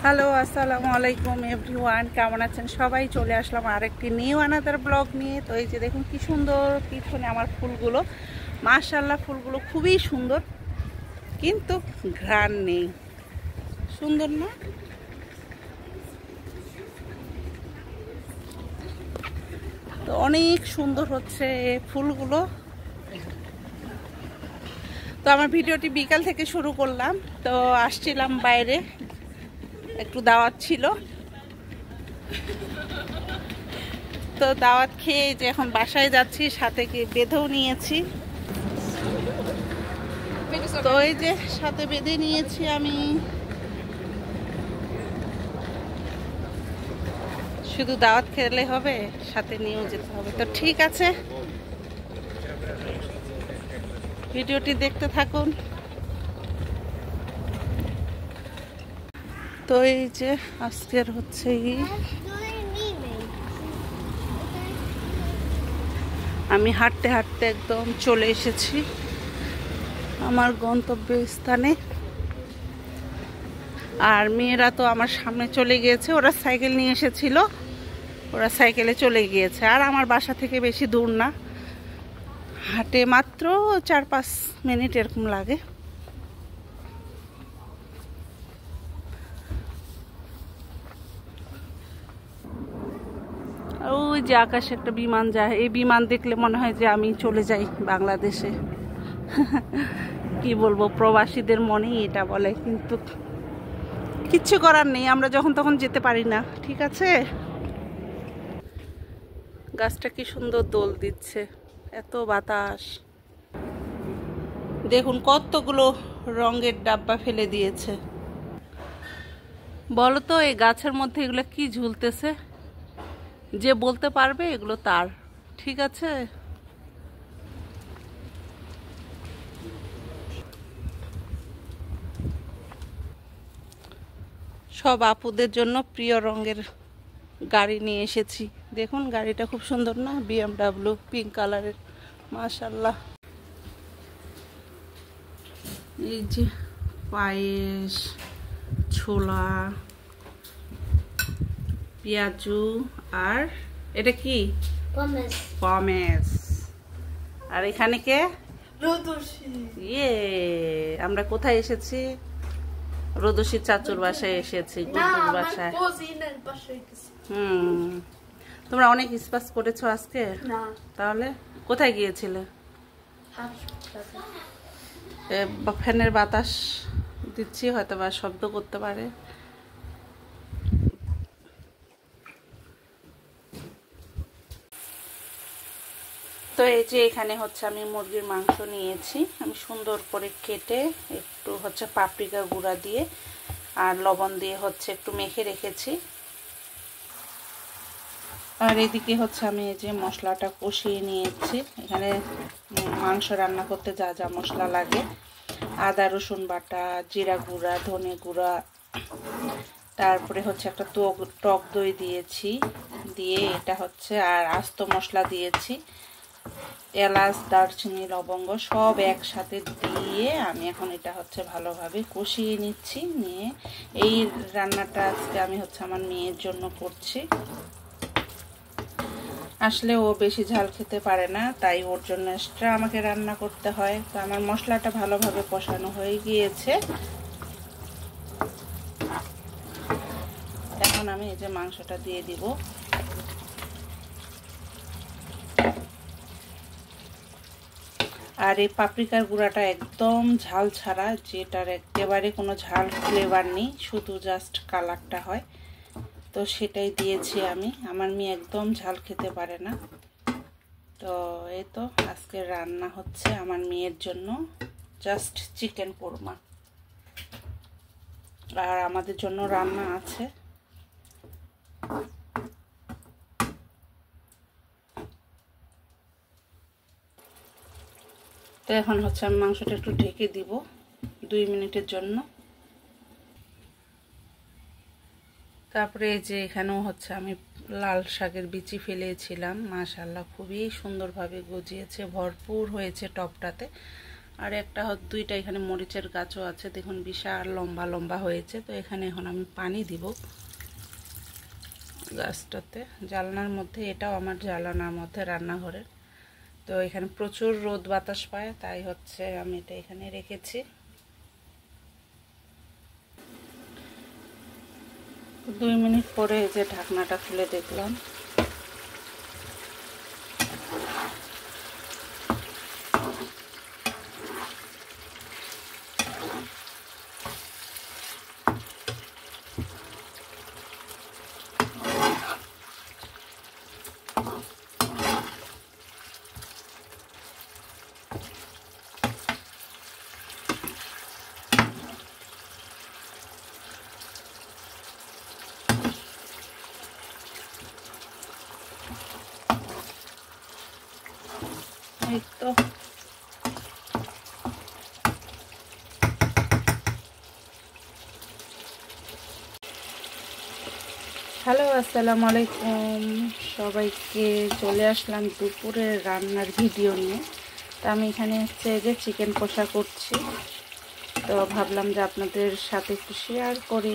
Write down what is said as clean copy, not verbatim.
Hello, আসসালামু আলাইকুম everyone, কেমন আছেন সবাই? চলে আসলাম আরেকটি নিউ আনাদার ব্লগ নিয়ে। তো এই যে দেখুন কি সুন্দর পিছনে আমার ফুলগুলো, মাশাআল্লাহ ফুলগুলো খুবই সুন্দর, কিন্তু ঘ্রাণ নেই। সুন্দর না? তো অনেক সুন্দর হচ্ছে ফুলগুলো। তো আমার ভিডিওটি বিকাল থেকে শুরু করলাম। তো আসছিলাম বাইরে, একটু দাওয়াত ছিল, তো দাওয়াত খেয়ে যে এখন বাসায় যাচ্ছি, সাথে কি বেঁধেও নিয়েছি। তো এই যে সাথে বেঁধে নিয়েছি আমি, শুধু দাওয়াত খেলে হবে, সাথে নিয়েও যেতে হবে। তো ঠিক আছে, ভিডিওটি দেখতে থাকুন। তো এই যে আজকের হচ্ছে আমি হাঁটতে হাঁটতে একদম চলে এসেছি আমার গন্তব্য স্থানে। আর মেয়েরা তো আমার সামনে চলে গিয়েছে, ওরা সাইকেল নিয়ে এসেছিল, ওরা সাইকেলে চলে গিয়েছে। আর আমার বাসা থেকে বেশি দূর না, হাঁটে মাত্র 4-5 মিনিট এরকম লাগে। ওই যে আকাশে একটা বিমান যায়, এই বিমান দেখলে মনে হয় যে আমি চলে যাই বাংলাদেশে। কি বলবো, প্রবাসীদের মনেই এটা বলে, কিন্তু কিচ্ছু করার নেই, আমরা যখন তখন যেতে পারি না। ঠিক আছে, গাছটা কি সুন্দর দোল দিচ্ছে, এত বাতাস। দেখুন কতগুলো রঙের ডাব্বা ফেলে দিয়েছে। বলো তো এই গাছের মধ্যে এগুলো কি ঝুলতেছে? যে বলতে পারবে এগুলো তার। ঠিক আছে, সব আপুদের জন্য প্রিয় রঙের গাড়ি নিয়ে এসেছি। দেখুন গাড়িটা খুব সুন্দর না? BMW পিঙ্ক কালারের, মাশাআল্লাহ। এই যে পায়েস, ছোলা, পেঁয়াজু, আর এটা কি? পমেস। আর এখানে কে? ইয়ে, আমরা কোথায় এসেছি? রোদসী চাচুর বাসায় এসেছি, গুড্ডুর বাসায়। তোমরা অনেক স্পাস করেছো আজকে? তাহলে কোথায় গিয়েছিলে? ফ্যানের বাতাস দিচ্ছি, হয়তো বা শব্দ করতে পারে। তো এই যে এখানে হচ্ছে আমি মুরগির মাংস নিয়েছি, আমি সুন্দর করে কেটে একটু হচ্ছে পাপরিকা গুঁড়া দিয়ে আর লবণ দিয়ে হচ্ছে একটু মেখে রেখেছি। আর এদিকে হচ্ছে আমি এই যে মশলাটা কষিয়ে নিয়েছি। এখানে মাংস রান্না করতে যা যা মশলা লাগে, আদা রসুন বাটা, জিরা গুঁড়া, ধনে গুঁড়া, তারপরে হচ্ছে একটা টক দই দিয়েছি, দিয়ে এটা হচ্ছে আর আস্ত মশলা দিয়েছি, এলাচ, দারচিনি, লবঙ্গ সব একসাথে দিয়ে আমি এখন এটা হচ্ছে ভালোভাবে কষিয়ে নিচ্ছি। নিয়ে এই রান্নাটা আজকে আমি হচ্ছে আমার মেয়ের জন্য করছি। আসলে ও বেশি ঝাল খেতে পারে না, তাই ওর জন্য এক্সট্রা আমাকে রান্না করতে হয়। তো আমার মশলাটা ভালোভাবে কষানো হয়ে গিয়েছে, এখন আমি এই যে মাংসটা দিয়ে দিব। আর এই পাপরিকার গুঁড়াটা একদম ঝাল ছাড়া, যেটার একেবারে কোনো ঝাল ফ্লেভার নেই, শুধু জাস্ট কালারটা হয়, তো সেটাই দিয়েছি আমি। আমার মেয়ে একদম ঝাল খেতে পারে না। তো এই তো আজকে রান্না হচ্ছে আমার মেয়ের জন্য জাস্ট চিকেন কোরমা, আর আমাদের জন্য রান্না আছে। তো এখন হচ্ছে আমি মাংসটা একটু ঢেকে দিব 2 মিনিটের জন্য। তারপরে এই যে এখানেও হচ্ছে আমি লাল শাকের বিচি ফেলেছিলাম, মাশাআল্লাহ খুবই সুন্দরভাবে গজিয়েছে, ভরপুর হয়েছে টবটাতে। আর একটা দুইটা এখানে মরিচের গাছও আছে, দেখুন বিশাল লম্বা লম্বা হয়েছে। তো এখানে এখন আমি পানি দিব গাছটাতে, জানলার মধ্যে। এটাও আমার জানলার মধ্যে রান্নাঘরের। তো এখানে প্রচুর রোদ বাতাস পায়, তাই হচ্ছে আমি এটা এখানে রেখেছি। 2 মিনিট পরে যে ঢাকনাটা খুলে দেখলাম, এই তো হ্যালো, আসসালামু আলাইকুম সবাইকে। চলে আসলাম দুপুরের রান্নার ভিডিও নিয়ে। তো আমি এখানে হচ্ছে যে চিকেন কষা করছি, তো ভাবলাম যে আপনাদের সাথে একটু শেয়ার করি।